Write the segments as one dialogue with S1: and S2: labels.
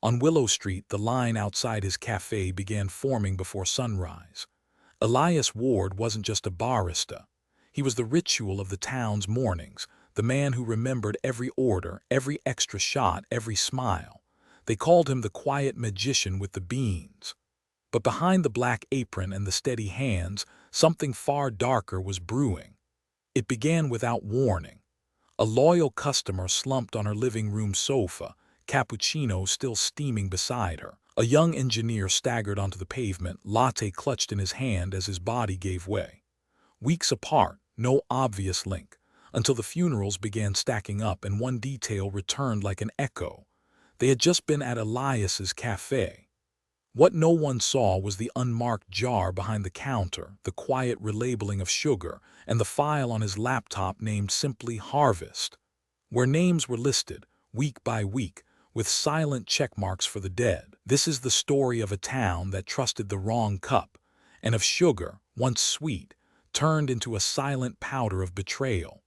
S1: On Willow Street, the line outside his café began forming before sunrise. Elias Ward wasn't just a barista. He was the ritual of the town's mornings, the man who remembered every order, every extra shot, every smile. They called him the quiet magician with the beans. But behind the black apron and the steady hands, something far darker was brewing. It began without warning. A loyal customer slumped on her living room sofa, cappuccino still steaming beside her. A young engineer staggered onto the pavement, latte clutched in his hand as his body gave way. Weeks apart, no obvious link, until the funerals began stacking up and one detail returned like an echo. They had just been at Elias's cafe. What no one saw was the unmarked jar behind the counter, the quiet relabeling of sugar, and the file on his laptop named simply Harvest, where names were listed, week by week, with silent checkmarks for the dead. This is the story of a town that trusted the wrong cup, and of sugar, once sweet, turned into a silent powder of betrayal.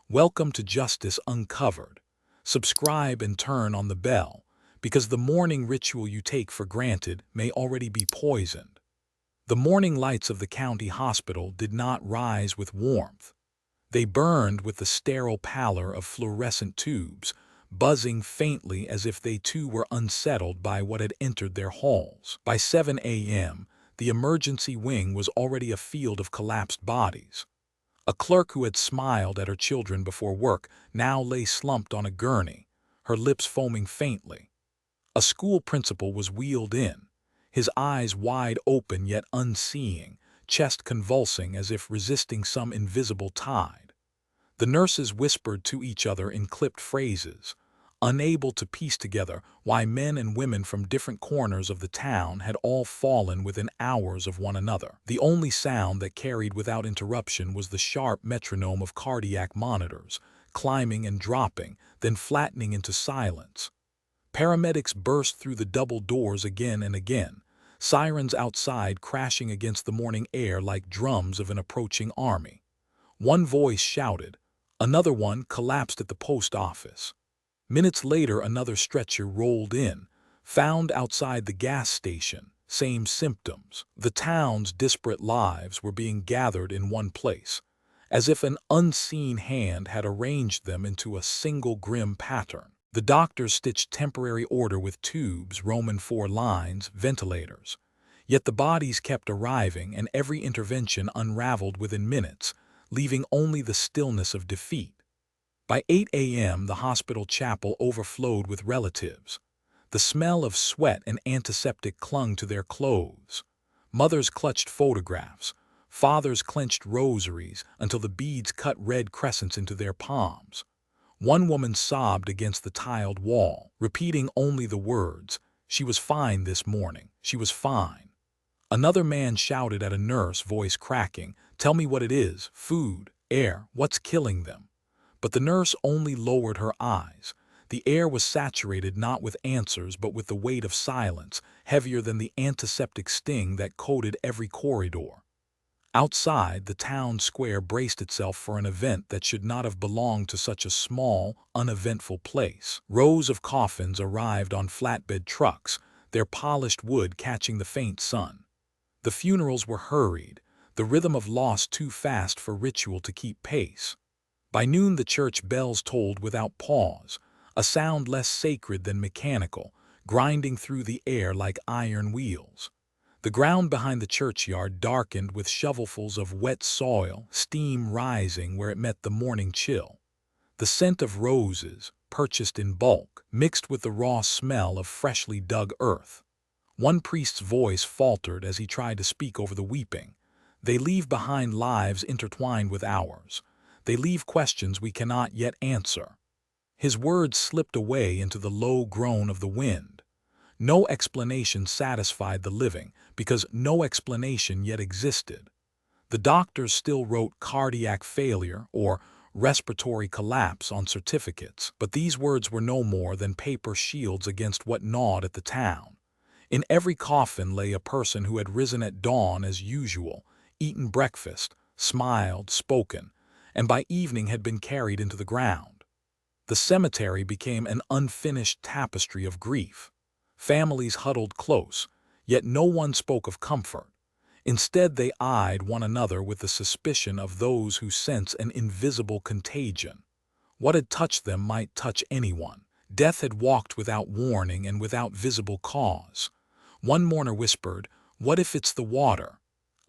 S1: Welcome to Justice Uncovered. Subscribe and turn on the bell, because the morning ritual you take for granted may already be poisoned. The morning lights of the county hospital did not rise with warmth. They burned with the sterile pallor of fluorescent tubes, buzzing faintly as if they too were unsettled by what had entered their halls. By 7 a.m., the emergency wing was already a field of collapsed bodies. A clerk who had smiled at her children before work now lay slumped on a gurney, her lips foaming faintly. A school principal was wheeled in, his eyes wide open yet unseeing, chest convulsing as if resisting some invisible tide. The nurses whispered to each other in clipped phrases, unable to piece together why men and women from different corners of the town had all fallen within hours of one another. The only sound that carried without interruption was the sharp metronome of cardiac monitors, climbing and dropping, then flattening into silence. Paramedics burst through the double doors again and again, sirens outside crashing against the morning air like drums of an approaching army. One voice shouted. Another one collapsed at the post office. Minutes later, another stretcher rolled in, found outside the gas station, same symptoms. The town's disparate lives were being gathered in one place, as if an unseen hand had arranged them into a single grim pattern. The doctors stitched temporary order with tubes, Roman 4 lines, ventilators. Yet the bodies kept arriving, and every intervention unraveled within minutes, leaving only the stillness of defeat. By 8 a.m., the hospital chapel overflowed with relatives. The smell of sweat and antiseptic clung to their clothes. Mothers clutched photographs. Fathers clenched rosaries until the beads cut red crescents into their palms. One woman sobbed against the tiled wall, repeating only the words, "She was fine this morning. She was fine." Another man shouted at a nurse, voice cracking, "Tell me what it is. Food, air, what's killing them?" But the nurse only lowered her eyes. The air was saturated not with answers but with the weight of silence, heavier than the antiseptic sting that coated every corridor. Outside, the town square braced itself for an event that should not have belonged to such a small, uneventful place. Rows of coffins arrived on flatbed trucks, their polished wood catching the faint sun. The funerals were hurried, the rhythm of loss too fast for ritual to keep pace. By noon the church bells tolled without pause, a sound less sacred than mechanical, grinding through the air like iron wheels. The ground behind the churchyard darkened with shovelfuls of wet soil, steam rising where it met the morning chill. The scent of roses, purchased in bulk, mixed with the raw smell of freshly dug earth. One priest's voice faltered as he tried to speak over the weeping. They leave behind lives intertwined with ours. They leave questions we cannot yet answer. His words slipped away into the low groan of the wind. No explanation satisfied the living, because no explanation yet existed. The doctors still wrote cardiac failure or respiratory collapse on certificates, but these words were no more than paper shields against what gnawed at the town. In every coffin lay a person who had risen at dawn as usual, eaten breakfast, smiled, spoken, and by evening had been carried into the ground. The cemetery became an unfinished tapestry of grief. Families huddled close, yet no one spoke of comfort. Instead, they eyed one another with the suspicion of those who sense an invisible contagion. What had touched them might touch anyone. Death had walked without warning and without visible cause. One mourner whispered, "What if it's the water?"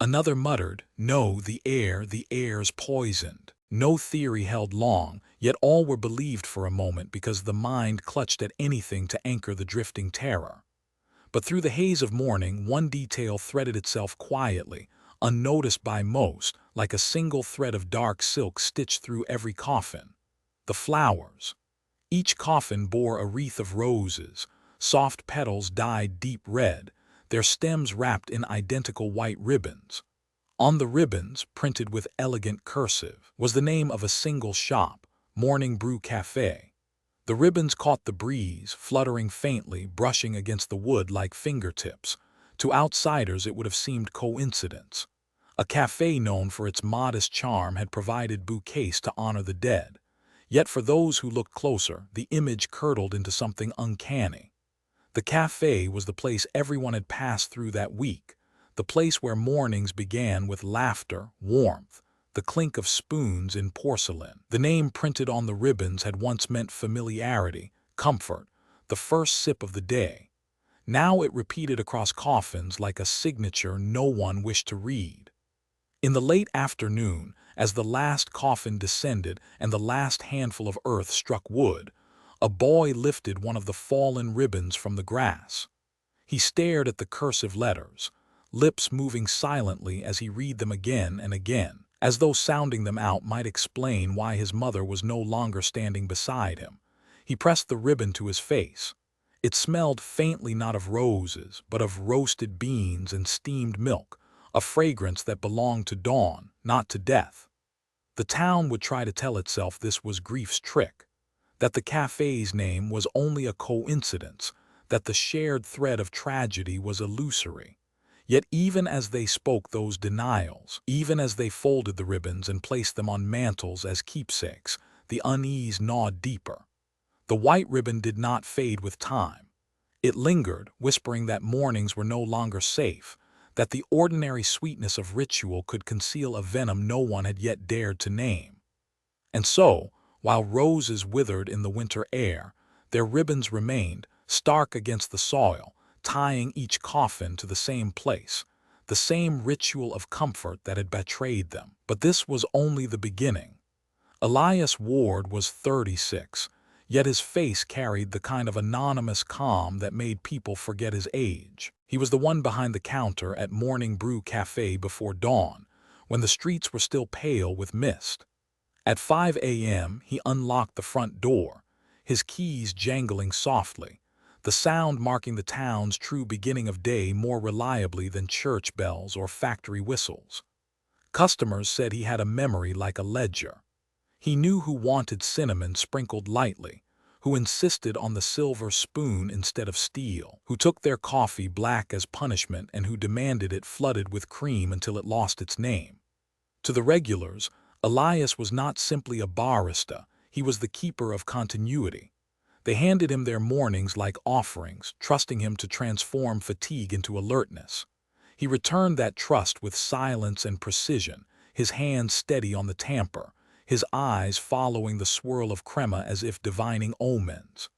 S1: Another muttered, "No, the air's poisoned." No theory held long, yet all were believed for a moment because the mind clutched at anything to anchor the drifting terror. But through the haze of morning, one detail threaded itself quietly, unnoticed by most, like a single thread of dark silk stitched through every coffin. The flowers. Each coffin bore a wreath of roses, soft petals dyed deep red, their stems wrapped in identical white ribbons. On the ribbons, printed with elegant cursive, was the name of a single shop, Morning Brew Café. The ribbons caught the breeze, fluttering faintly, brushing against the wood like fingertips. To outsiders it would have seemed coincidence. A café known for its modest charm had provided bouquets to honor the dead. Yet for those who looked closer, the image curdled into something uncanny. The café was the place everyone had passed through that week, the place where mornings began with laughter, warmth, the clink of spoons in porcelain. The name printed on the ribbons had once meant familiarity, comfort, the first sip of the day. Now it repeated across coffins like a signature no one wished to read. In the late afternoon, as the last coffin descended and the last handful of earth struck wood, a boy lifted one of the fallen ribbons from the grass. He stared at the cursive letters, lips moving silently as he read them again and again, as though sounding them out might explain why his mother was no longer standing beside him. He pressed the ribbon to his face. It smelled faintly not of roses, but of roasted beans and steamed milk, a fragrance that belonged to dawn, not to death. The town would try to tell itself this was grief's trick, that the café's name was only a coincidence, that the shared thread of tragedy was illusory. Yet even as they spoke those denials, even as they folded the ribbons and placed them on mantles as keepsakes, the unease gnawed deeper. The white ribbon did not fade with time. It lingered, whispering that mornings were no longer safe, that the ordinary sweetness of ritual could conceal a venom no one had yet dared to name. And so, while roses withered in the winter air, their ribbons remained, stark against the soil, tying each coffin to the same place, the same ritual of comfort that had betrayed them. But this was only the beginning. Elias Ward was 36, yet his face carried the kind of anonymous calm that made people forget his age. He was the one behind the counter at Morning Brew Café before dawn, when the streets were still pale with mist. At 5 a.m., he unlocked the front door, his keys jangling softly, the sound marking the town's true beginning of day more reliably than church bells or factory whistles. Customers said he had a memory like a ledger. He knew who wanted cinnamon sprinkled lightly, who insisted on the silver spoon instead of steel, who took their coffee black as punishment and who demanded it flooded with cream until it lost its name. To the regulars, Elias was not simply a barista, he was the keeper of continuity. They handed him their mornings like offerings, trusting him to transform fatigue into alertness. He returned that trust with silence and precision, his hands steady on the tamper, his eyes following the swirl of crema as if divining omens.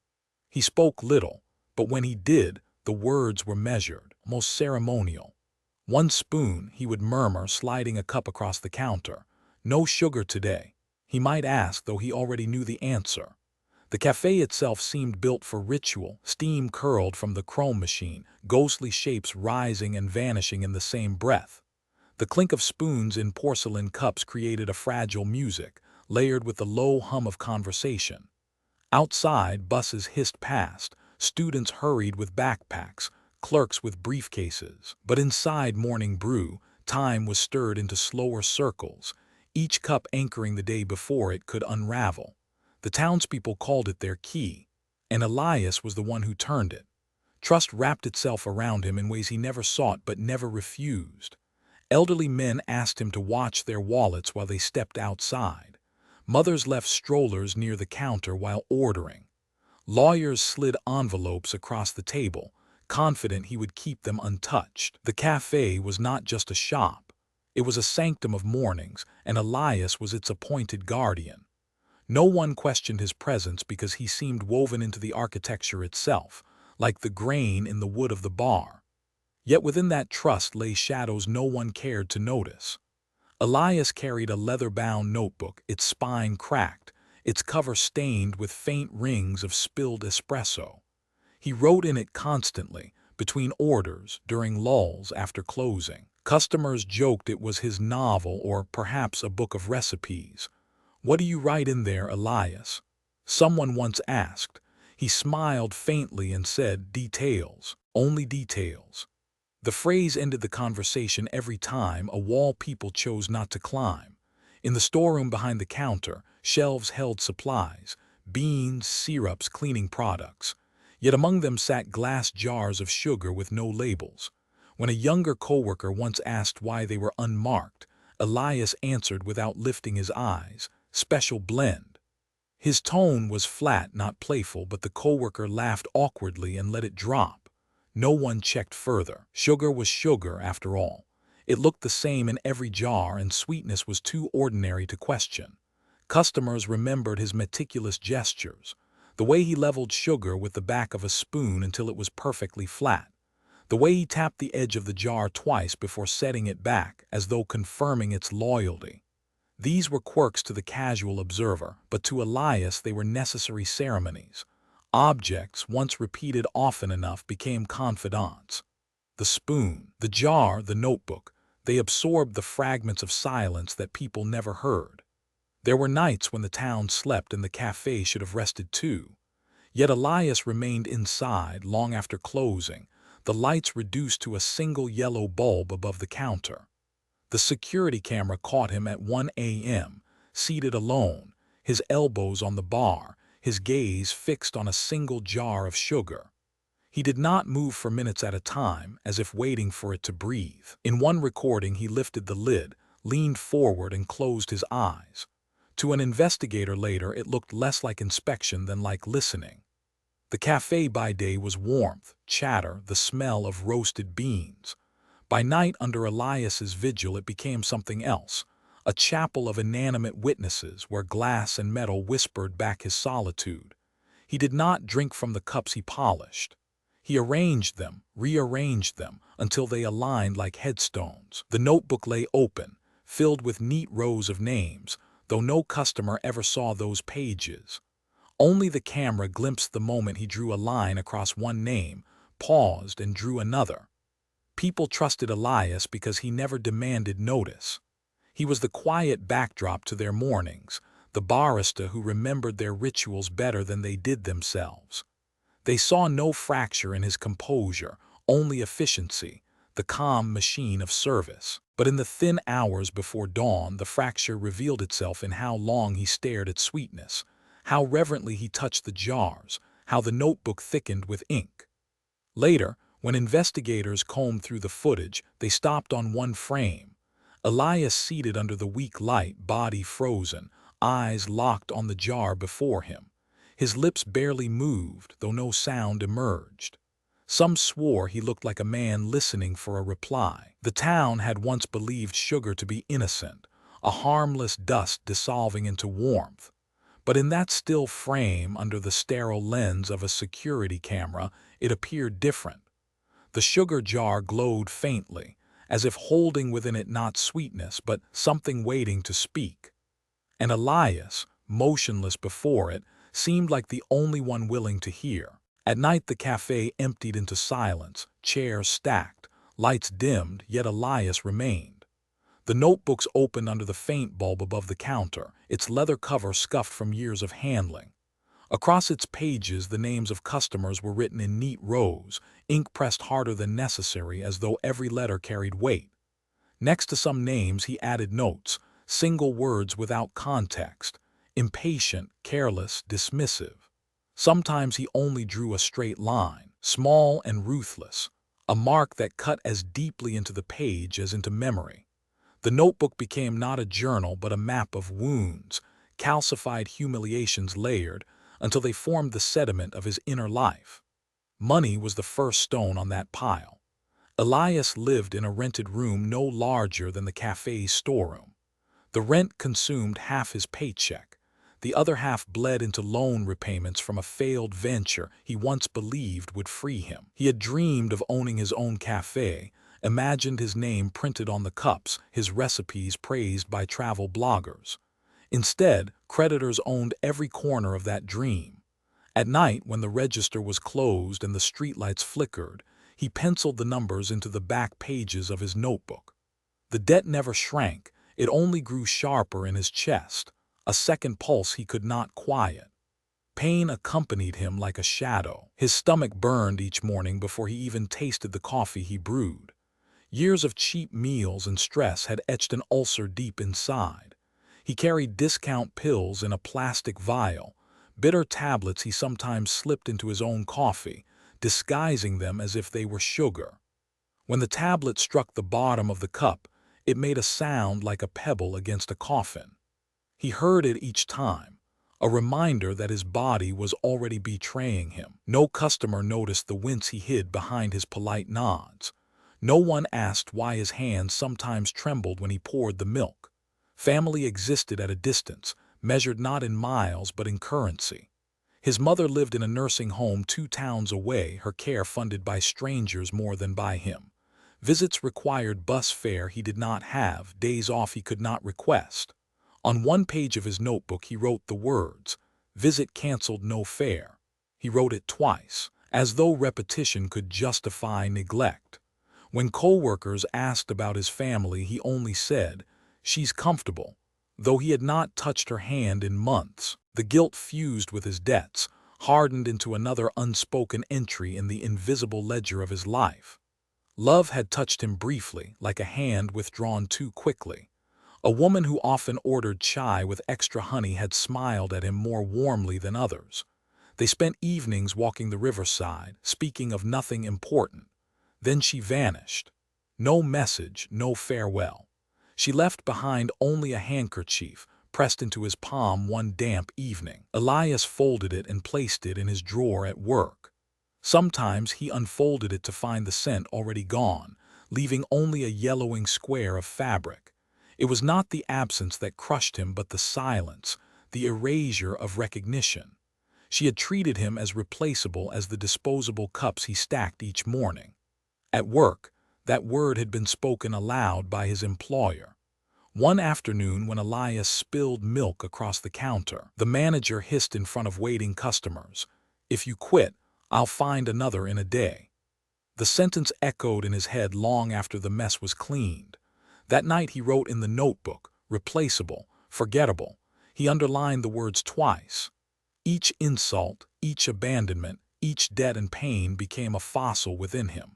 S1: He spoke little, but when he did, the words were measured, most ceremonial. "One spoon," he would murmur, sliding a cup across the counter. "No sugar today." He might ask, though he already knew the answer. The café itself seemed built for ritual, steam curled from the chrome machine, ghostly shapes rising and vanishing in the same breath. The clink of spoons in porcelain cups created a fragile music, layered with the low hum of conversation. Outside, buses hissed past, students hurried with backpacks, clerks with briefcases. But inside Morning Brew, time was stirred into slower circles, each cup anchoring the day before it could unravel. The townspeople called it their key, and Elias was the one who turned it. Trust wrapped itself around him in ways he never sought but never refused. Elderly men asked him to watch their wallets while they stepped outside. Mothers left strollers near the counter while ordering. Lawyers slid envelopes across the table, confident he would keep them untouched. The café was not just a shop. It was a sanctum of mornings, and Elias was its appointed guardian. No one questioned his presence because he seemed woven into the architecture itself, like the grain in the wood of the bar. Yet within that trust lay shadows no one cared to notice. Elias carried a leather-bound notebook, its spine cracked, its cover stained with faint rings of spilled espresso. He wrote in it constantly, between orders, during lulls after closing. Customers joked it was his novel or perhaps a book of recipes. "What do you write in there, Elias?" someone once asked. He smiled faintly and said, "Details, only details." The phrase ended the conversation every time, a wall people chose not to climb. In the storeroom behind the counter, shelves held supplies, beans, syrups, cleaning products. Yet among them sat glass jars of sugar with no labels. When a younger coworker once asked why they were unmarked, Elias answered without lifting his eyes, "Special blend." His tone was flat, not playful, but the coworker laughed awkwardly and let it drop. No one checked further. Sugar was sugar, after all. It looked the same in every jar, and sweetness was too ordinary to question. Customers remembered his meticulous gestures, the way he leveled sugar with the back of a spoon until it was perfectly flat, the way he tapped the edge of the jar twice before setting it back, as though confirming its loyalty. These were quirks to the casual observer, but to Elias they were necessary ceremonies. Objects, once repeated often enough, became confidants. The spoon, the jar, the notebook, they absorbed the fragments of silence that people never heard. There were nights when the town slept and the café should have rested too. Yet Elias remained inside long after closing, the lights reduced to a single yellow bulb above the counter. The security camera caught him at 1 a.m., seated alone, his elbows on the bar, his gaze fixed on a single jar of sugar. He did not move for minutes at a time, as if waiting for it to breathe. In one recording, he lifted the lid, leaned forward, and closed his eyes. To an investigator later, it looked less like inspection than like listening. The café by day was warmth, chatter, the smell of roasted beans. By night, under Elias's vigil, it became something else, a chapel of inanimate witnesses where glass and metal whispered back his solitude. He did not drink from the cups he polished. He arranged them, rearranged them, until they aligned like headstones. The notebook lay open, filled with neat rows of names, though no customer ever saw those pages. Only the camera glimpsed the moment he drew a line across one name, paused, and drew another. People trusted Elias because he never demanded notice. He was the quiet backdrop to their mornings, the barista who remembered their rituals better than they did themselves. They saw no fracture in his composure, only efficiency, the calm machine of service. But in the thin hours before dawn, the fracture revealed itself in how long he stared at sweetness, how reverently he touched the jars, how the notebook thickened with ink. Later, when investigators combed through the footage, they stopped on one frame. Elias seated under the weak light, body frozen, eyes locked on the jar before him. His lips barely moved, though no sound emerged. Some swore he looked like a man listening for a reply. The town had once believed sugar to be innocent, a harmless dust dissolving into warmth. But in that still frame, under the sterile lens of a security camera, it appeared different. The sugar jar glowed faintly, as if holding within it not sweetness, but something waiting to speak. And Elias, motionless before it, seemed like the only one willing to hear. At night the café emptied into silence, chairs stacked, lights dimmed, yet Elias remained. The notebooks opened under the faint bulb above the counter, its leather cover scuffed from years of handling. Across its pages the names of customers were written in neat rows, ink pressed harder than necessary as though every letter carried weight. Next to some names he added notes, single words without context, impatient, careless, dismissive. Sometimes he only drew a straight line, small and ruthless, a mark that cut as deeply into the page as into memory. The notebook became not a journal but a map of wounds, calcified humiliations layered, until they formed the sediment of his inner life. Money was the first stone on that pile. Elias lived in a rented room no larger than the cafe's storeroom. The rent consumed half his paycheck. The other half bled into loan repayments from a failed venture he once believed would free him. He had dreamed of owning his own cafe, imagined his name printed on the cups, his recipes praised by travel bloggers. Instead, creditors owned every corner of that dream. At night, when the register was closed and the streetlights flickered, he penciled the numbers into the back pages of his notebook. The debt never shrank, it only grew sharper in his chest, a second pulse he could not quiet. Pain accompanied him like a shadow. His stomach burned each morning before he even tasted the coffee he brewed. Years of cheap meals and stress had etched an ulcer deep inside. He carried discount pills in a plastic vial, bitter tablets he sometimes slipped into his own coffee, disguising them as if they were sugar. When the tablet struck the bottom of the cup, it made a sound like a pebble against a coffin. He heard it each time, a reminder that his body was already betraying him. No customer noticed the wince he hid behind his polite nods. No one asked why his hands sometimes trembled when he poured the milk. Family existed at a distance, measured not in miles but in currency. His mother lived in a nursing home 2 towns away, her care funded by strangers more than by him. Visits required bus fare he did not have, days off he could not request. On one page of his notebook he wrote the words, "Visit canceled, no fare." He wrote it twice, as though repetition could justify neglect. When coworkers asked about his family, he only said, "She's comfortable," though he had not touched her hand in months. The guilt fused with his debts, hardened into another unspoken entry in the invisible ledger of his life. Love had touched him briefly, like a hand withdrawn too quickly. A woman who often ordered chai with extra honey had smiled at him more warmly than others. They spent evenings walking the riverside, speaking of nothing important. Then she vanished. No message, no farewell. She left behind only a handkerchief, pressed into his palm one damp evening. Elias folded it and placed it in his drawer at work. Sometimes he unfolded it to find the scent already gone, leaving only a yellowing square of fabric. It was not the absence that crushed him, but the silence, the erasure of recognition. She had treated him as replaceable as the disposable cups he stacked each morning. At work, that word had been spoken aloud by his employer. One afternoon when Elias spilled milk across the counter, the manager hissed in front of waiting customers, "If you quit, I'll find another in a day." The sentence echoed in his head long after the mess was cleaned. That night he wrote in the notebook, "Replaceable, forgettable." He underlined the words twice. Each insult, each abandonment, each debt and pain became a fossil within him.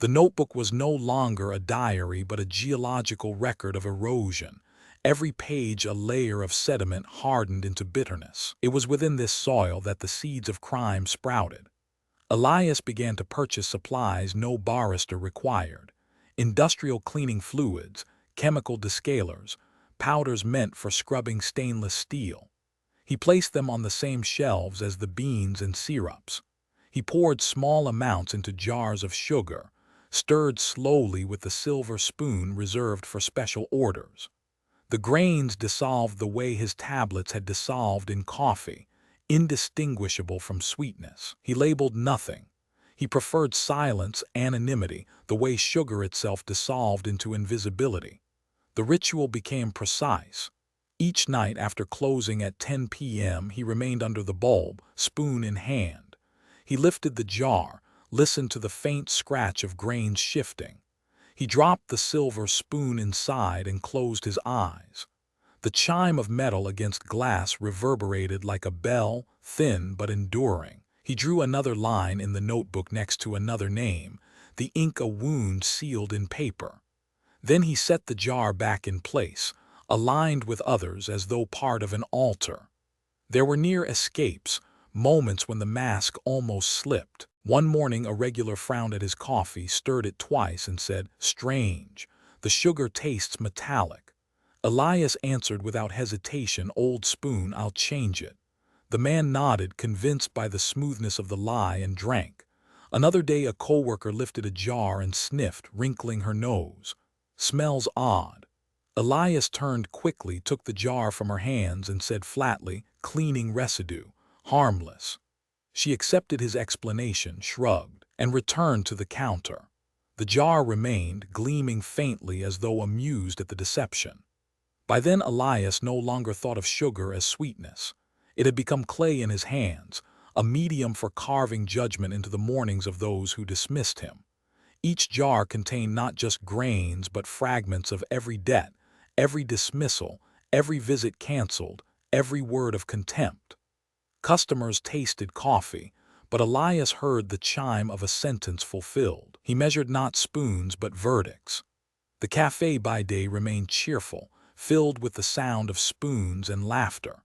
S1: The notebook was no longer a diary but a geological record of erosion, every page a layer of sediment hardened into bitterness. It was within this soil that the seeds of crime sprouted. Elias began to purchase supplies no barista required: industrial cleaning fluids, chemical descalers, powders meant for scrubbing stainless steel. He placed them on the same shelves as the beans and syrups. He poured small amounts into jars of sugar, stirred slowly with the silver spoon reserved for special orders. The grains dissolved the way his tablets had dissolved in coffee, indistinguishable from sweetness. He labeled nothing. He preferred silence, anonymity, the way sugar itself dissolved into invisibility. The ritual became precise. Each night after closing at 10 p.m., he remained under the bulb, spoon in hand. He lifted the jar, listened to the faint scratch of grains shifting. He dropped the silver spoon inside and closed his eyes. The chime of metal against glass reverberated like a bell, thin but enduring. He drew another line in the notebook next to another name, the ink a wound sealed in paper. Then he set the jar back in place, aligned with others as though part of an altar. There were near escapes, moments when the mask almost slipped. One morning a regular frowned at his coffee, stirred it twice, and said, "Strange. The sugar tastes metallic." Elias answered without hesitation, "Old spoon, I'll change it." The man nodded, convinced by the smoothness of the lie, and drank. Another day a coworker lifted a jar and sniffed, wrinkling her nose. "Smells odd." Elias turned quickly, took the jar from her hands and said flatly, "Cleaning residue. Harmless." She accepted his explanation, shrugged, and returned to the counter. The jar remained, gleaming faintly as though amused at the deception. By then Elias no longer thought of sugar as sweetness. It had become clay in his hands, a medium for carving judgment into the mornings of those who dismissed him. Each jar contained not just grains but fragments of every debt, every dismissal, every visit canceled, every word of contempt. Customers tasted coffee, but Elias heard the chime of a sentence fulfilled. He measured not spoons but verdicts. The café by day remained cheerful, filled with the sound of spoons and laughter.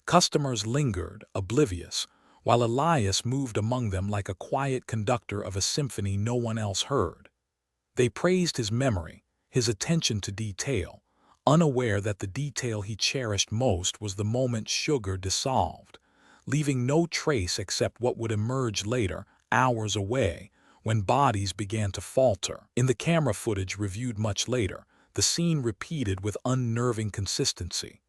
S1: Customers lingered, oblivious, while Elias moved among them like a quiet conductor of a symphony no one else heard. They praised his memory, his attention to detail, unaware that the detail he cherished most was the moment sugar dissolved, leaving no trace except what would emerge later, hours away, when bodies began to falter. In the camera footage reviewed much later, the scene repeated with unnerving consistency.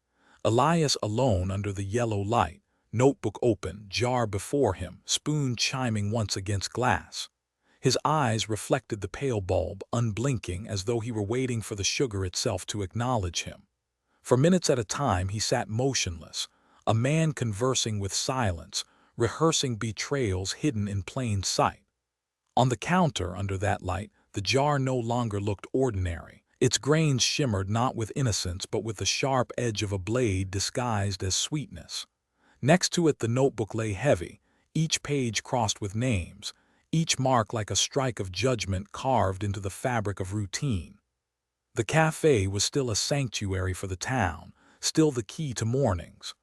S1: Elias alone under the yellow light, notebook open, jar before him, spoon chiming once against glass. His eyes reflected the pale bulb, unblinking, as though he were waiting for the sugar itself to acknowledge him. For minutes at a time he sat motionless, a man conversing with silence, rehearsing betrayals hidden in plain sight. On the counter, under that light, the jar no longer looked ordinary. Its grains shimmered not with innocence but with the sharp edge of a blade disguised as sweetness. Next to it the notebook lay heavy, each page crossed with names, each mark like a strike of judgment carved into the fabric of routine. The café was still a sanctuary for the town, still the key to mornings.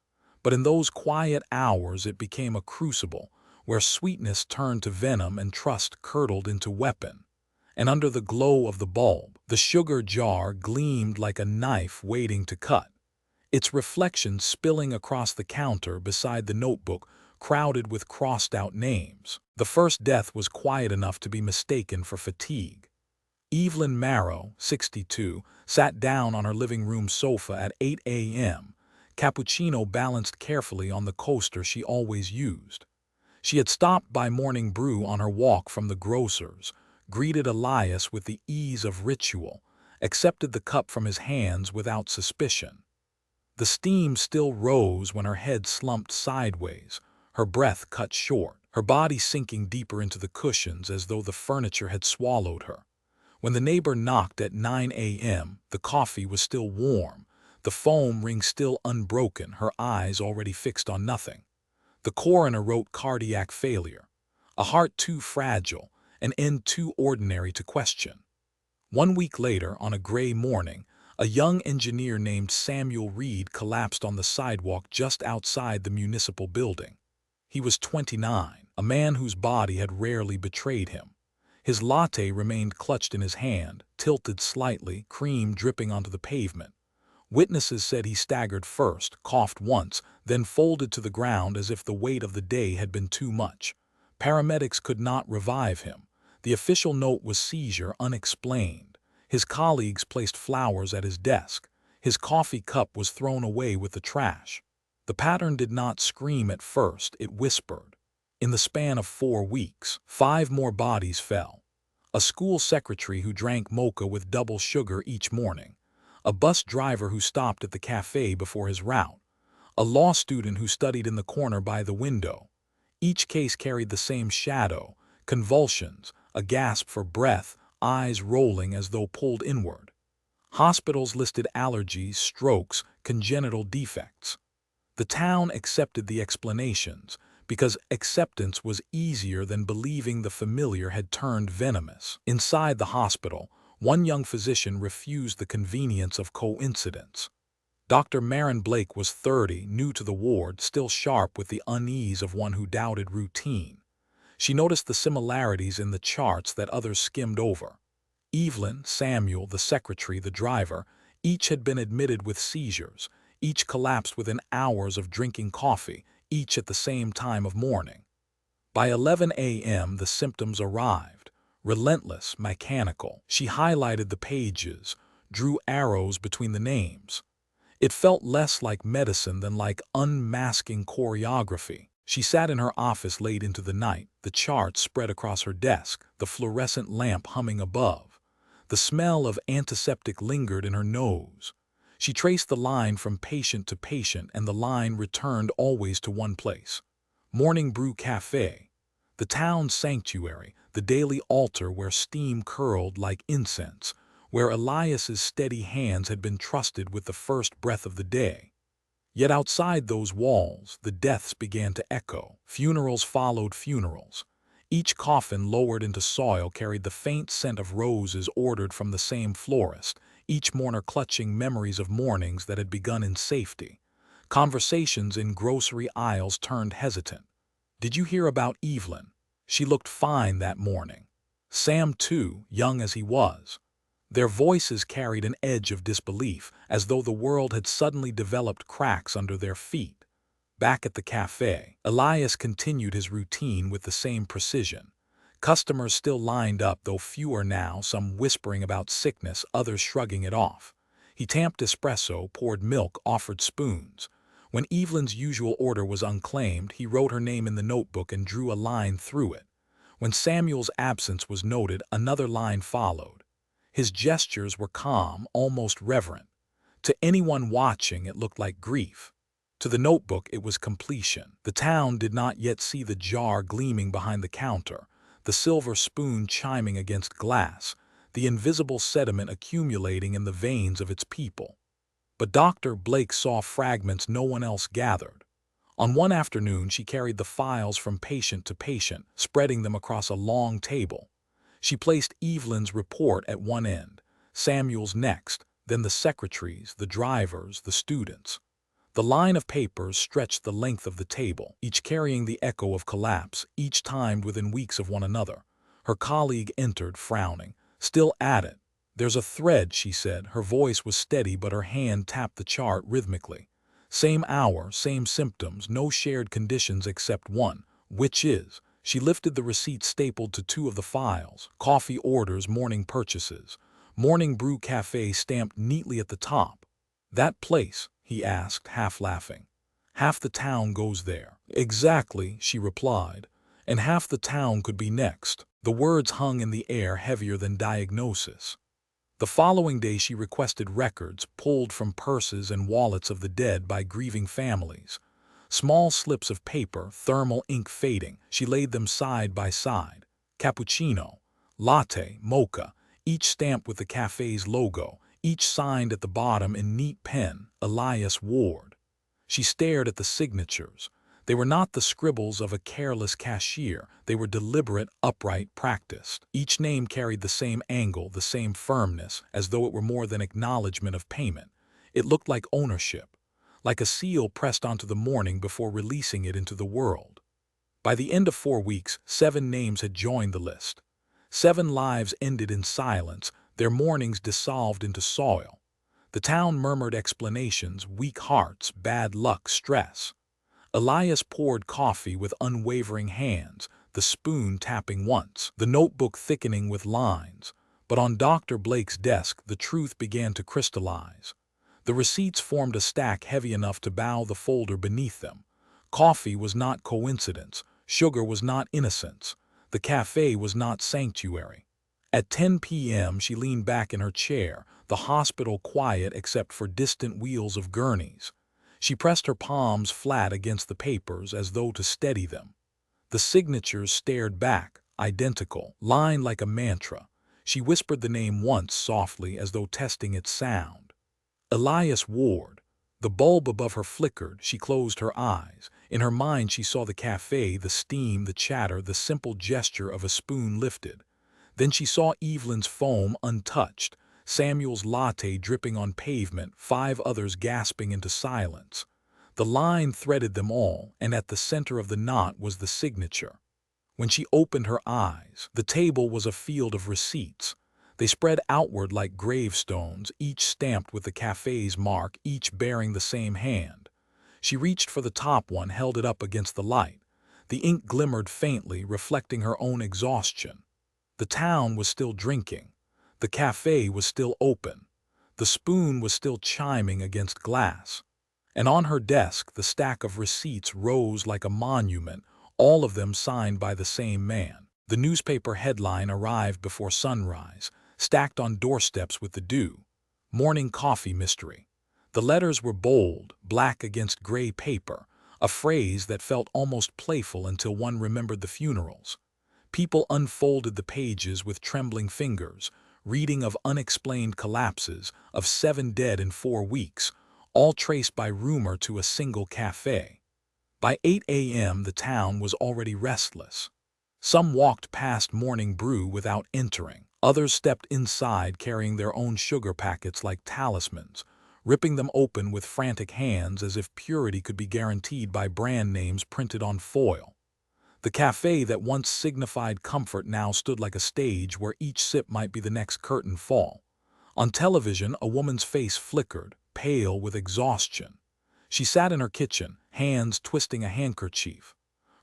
S1: But in those quiet hours it became a crucible, where sweetness turned to venom and trust curdled into weapon. And under the glow of the bulb, the sugar jar gleamed like a knife waiting to cut, its reflection spilling across the counter beside the notebook crowded with crossed-out names. The first death was quiet enough to be mistaken for fatigue. Evelyn Marrow, 62, sat down on her living room sofa at 8 a.m., cappuccino balanced carefully on the coaster she always used. She had stopped by morning brew on her walk from the grocer's, greeted Elias with the ease of ritual, accepted the cup from his hands without suspicion. The steam still rose when her head slumped sideways, her breath cut short, her body sinking deeper into the cushions as though the furniture had swallowed her. When the neighbor knocked at 9 a.m., the coffee was still warm, the foam ring still unbroken, her eyes already fixed on nothing. The coroner wrote cardiac failure, a heart too fragile, an end too ordinary to question. 1 week later, on a gray morning, a young engineer named Samuel Reed collapsed on the sidewalk just outside the municipal building. He was 29, a man whose body had rarely betrayed him. His latte remained clutched in his hand, tilted slightly, cream dripping onto the pavement. Witnesses said he staggered first, coughed once, then folded to the ground as if the weight of the day had been too much. Paramedics could not revive him. The official note was seizure unexplained. His colleagues placed flowers at his desk. His coffee cup was thrown away with the trash. The pattern did not scream at first, it whispered. In the span of 4 weeks, 5 more bodies fell. A school secretary who drank mocha with double sugar each morning. A bus driver who stopped at the cafe before his route. A law student who studied in the corner by the window. Each case carried the same shadow, convulsions, a gasp for breath, eyes rolling as though pulled inward. Hospitals listed allergies, strokes, congenital defects. The town accepted the explanations, because acceptance was easier than believing the familiar had turned venomous. Inside the hospital, one young physician refused the convenience of coincidence. Dr. Marin Blake was 30, new to the ward, still sharp with the unease of one who doubted routine. She noticed the similarities in the charts that others skimmed over. Evelyn, Samuel, the secretary, the driver, each had been admitted with seizures, each collapsed within hours of drinking coffee, each at the same time of morning. By 11 a.m., the symptoms arrived. Relentless, mechanical. She highlighted the pages, drew arrows between the names. It felt less like medicine than like unmasking choreography. She sat in her office late into the night, the charts spread across her desk, the fluorescent lamp humming above. The smell of antiseptic lingered in her nose. She traced the line from patient to patient, and the line returned always to one place. Morning Brew Café, the town's sanctuary, the daily altar where steam curled like incense, where Elias's steady hands had been trusted with the first breath of the day. Yet outside those walls, the deaths began to echo. Funerals followed funerals. Each coffin lowered into soil carried the faint scent of roses ordered from the same florist, each mourner clutching memories of mornings that had begun in safety. Conversations in grocery aisles turned hesitant. "Did you hear about Evelyn? She looked fine that morning." Sam, too, young as he was. Their voices carried an edge of disbelief, as though the world had suddenly developed cracks under their feet. Back at the cafe, Elias continued his routine with the same precision. Customers still lined up, though fewer now, some whispering about sickness, others shrugging it off. He tamped espresso, poured milk, offered spoons. When Evelyn's usual order was unclaimed, he wrote her name in the notebook and drew a line through it. When Samuel's absence was noted, another line followed. His gestures were calm, almost reverent. To anyone watching, it looked like grief. To the notebook, it was completion. The town did not yet see the jar gleaming behind the counter, the silver spoon chiming against glass, the invisible sediment accumulating in the veins of its people. But Dr. Blake saw fragments no one else gathered. On one afternoon, she carried the files from patient to patient, spreading them across a long table. She placed Evelyn's report at one end, Samuel's next, then the secretaries, the drivers, the students. The line of papers stretched the length of the table, each carrying the echo of collapse, each timed within weeks of one another. Her colleague entered, frowning. "Still at it." "There's a thread," she said. Her voice was steady, but her hand tapped the chart rhythmically. "Same hour, same symptoms, no shared conditions except one, which is..." She lifted the receipt stapled to two of the files, coffee orders, morning purchases. Morning Brew Café stamped neatly at the top. "That place?" he asked, half laughing. "Half the town goes there." "Exactly," she replied. "And half the town could be next." The words hung in the air, heavier than diagnosis. The following day she requested records, pulled from purses and wallets of the dead by grieving families. Small slips of paper, thermal ink fading, she laid them side by side. Cappuccino, latte, mocha, each stamped with the cafe's logo, each signed at the bottom in neat pen, Elias Ward. She stared at the signatures. They were not the scribbles of a careless cashier. They were deliberate, upright, practiced. Each name carried the same angle, the same firmness, as though it were more than acknowledgement of payment. It looked like ownership, like a seal pressed onto the morning before releasing it into the world. By the end of 4 weeks, 7 names had joined the list. 7 lives ended in silence, their mornings dissolved into soil. The town murmured explanations, weak hearts, bad luck, stress. Elias poured coffee with unwavering hands, the spoon tapping once, the notebook thickening with lines. But on Dr. Blake's desk, the truth began to crystallize. The receipts formed a stack heavy enough to bow the folder beneath them. Coffee was not coincidence. Sugar was not innocence. The cafe was not sanctuary. At 10 p.m. she leaned back in her chair, the hospital quiet except for distant wheels of gurneys. She pressed her palms flat against the papers as though to steady them. The signatures stared back, identical, lined like a mantra. She whispered the name once softly as though testing its sound. Elias Ward. The bulb above her flickered. She closed her eyes. In her mind she saw the cafe, the steam, the chatter, the simple gesture of a spoon lifted. Then she saw Evelyn's foam untouched, Samuel's latte dripping on pavement, 5 others gasping into silence. The line threaded them all, and at the center of the knot was the signature. When she opened her eyes, the table was a field of receipts. They spread outward like gravestones, each stamped with the cafe's mark, each bearing the same hand. She reached for the top one, held it up against the light. The ink glimmered faintly, reflecting her own exhaustion. The town was still drinking. The café was still open. The spoon was still chiming against glass. And on her desk, the stack of receipts rose like a monument, all of them signed by the same man. The newspaper headline arrived before sunrise, stacked on doorsteps with the dew. Morning coffee mystery. The letters were bold, black against gray paper, a phrase that felt almost playful until one remembered the funerals. People unfolded the pages with trembling fingers, reading of unexplained collapses, of 7 dead in 4 weeks, all traced by rumor to a single café. By 8 a.m. the town was already restless. Some walked past Morning Brew without entering. Others stepped inside carrying their own sugar packets like talismans, ripping them open with frantic hands as if purity could be guaranteed by brand names printed on foil. The café that once signified comfort now stood like a stage where each sip might be the next curtain fall. On television, a woman's face flickered, pale with exhaustion. She sat in her kitchen, hands twisting a handkerchief.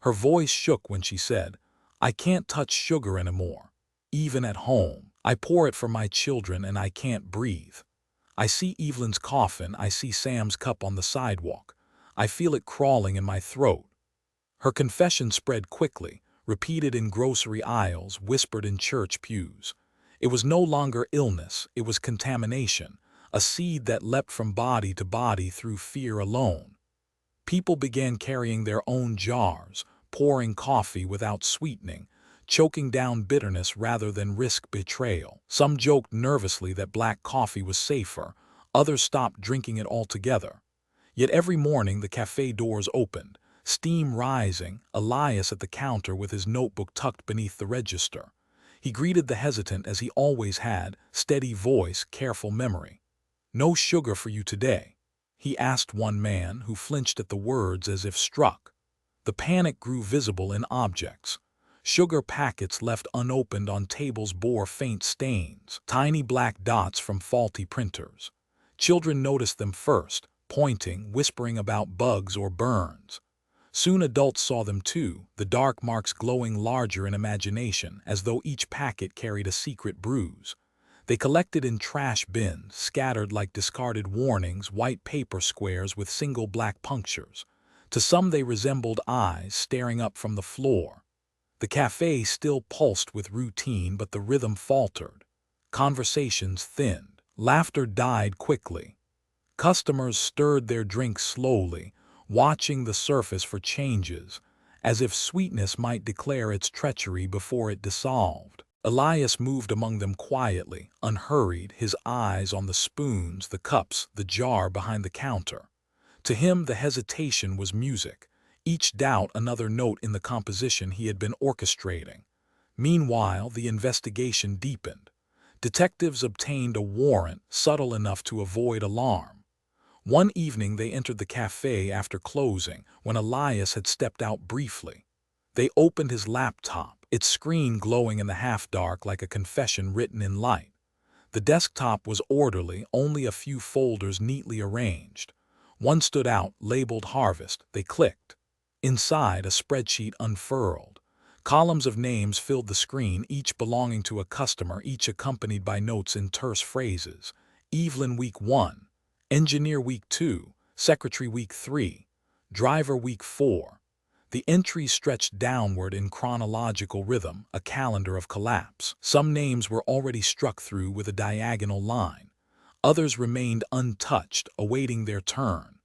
S1: Her voice shook when she said, "I can't touch sugar anymore. Even at home. I pour it for my children and I can't breathe. I see Evelyn's coffin, I see Sam's cup on the sidewalk. I feel it crawling in my throat." Her confession spread quickly, repeated in grocery aisles, whispered in church pews. It was no longer illness, it was contamination, a seed that leapt from body to body through fear alone. People began carrying their own jars, pouring coffee without sweetening, choking down bitterness rather than risk betrayal. Some joked nervously that black coffee was safer, others stopped drinking it altogether. Yet every morning the café doors opened, steam rising, Elias at the counter with his notebook tucked beneath the register. He greeted the hesitant as he always had, steady voice, careful memory. "No sugar for you today?" he asked one man who flinched at the words as if struck. The panic grew visible in objects. Sugar packets left unopened on tables bore faint stains, tiny black dots from faulty printers. Children noticed them first, pointing, whispering about bugs or burns. Soon adults saw them too, the dark marks glowing larger in imagination, as though each packet carried a secret bruise. They collected in trash bins, scattered like discarded warnings, white paper squares with single black punctures. To some they resembled eyes staring up from the floor. The café still pulsed with routine, but the rhythm faltered. Conversations thinned. Laughter died quickly. Customers stirred their drinks slowly, watching the surface for changes, as if sweetness might declare its treachery before it dissolved. Elias moved among them quietly, unhurried, his eyes on the spoons, the cups, the jar behind the counter. To him the hesitation was music, each doubt another note in the composition he had been orchestrating. Meanwhile, the investigation deepened. Detectives obtained a warrant subtle enough to avoid alarm. One evening they entered the café after closing, when Elias had stepped out briefly. They opened his laptop, its screen glowing in the half-dark like a confession written in light. The desktop was orderly, only a few folders neatly arranged. One stood out, labeled Harvest. They clicked. Inside, a spreadsheet unfurled. Columns of names filled the screen, each belonging to a customer, each accompanied by notes in terse phrases. Evelyn Week 1. Engineer Week 2, Secretary Week 3, Driver Week 4. The entries stretched downward in chronological rhythm, a calendar of collapse. Some names were already struck through with a diagonal line. Others remained untouched, awaiting their turn.